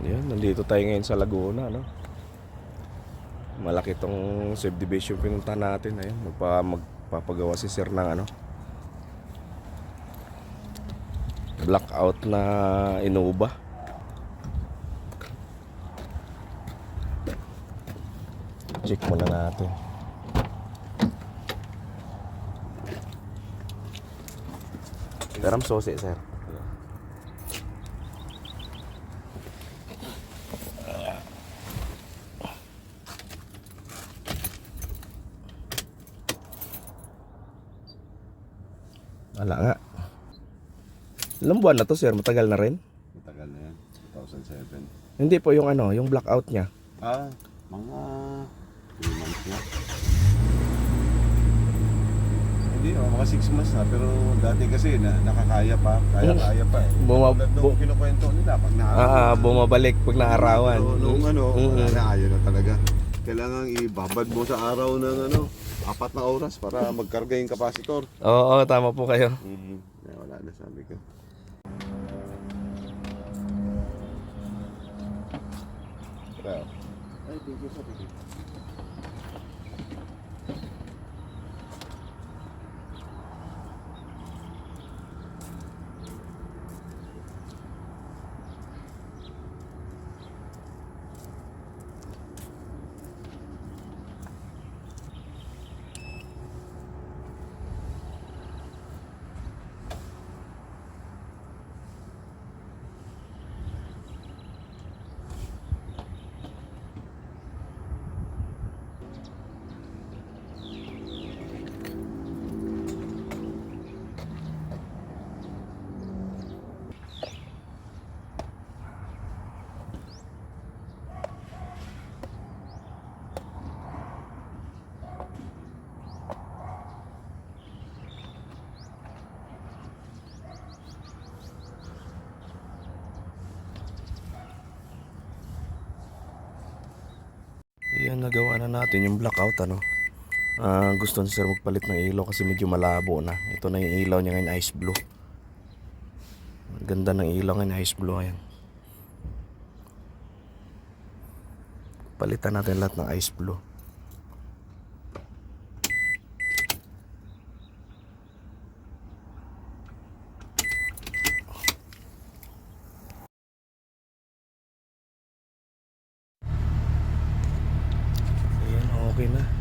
Yan, nandito tayo ngayon sa Laguna, no? Malaki tong subdivision pinuntahan natin. Ayun, magpapagawa si sir ng ano, blackout na Innova. Check muna natin. Garam sosi, sir. Wala nga. Ilang buwan na to, sir? Matagal na rin? Matagal na yan, 2007. Hindi po yung ano, yung blackout niya. Mga 3 months na. Hindi, mga 6 months na. Pero dati kasi nakakaya pa. Kaya pa eh. Nung kinukwento nila, pag naarawan. Bumabalik pag naarawan. Nung wala na, ayaw na talaga. Kailangan ibabad mo sa araw ng 4 na oras para magkarga yung kapasitor. Oo, tama po kayo. Wala na, sabi ko. Ay, thank you, sir. Yan, nagawa na natin yung blackout, ano. Gusto ni sir magpalit ng ilaw kasi medyo malabo na. Ito na yung ilaw niya ngayon, ice blue. Ganda ng ilaw ngayon, ice blue. Ayan. Palitan natin lahat ng ice blue. Ayan, okay na.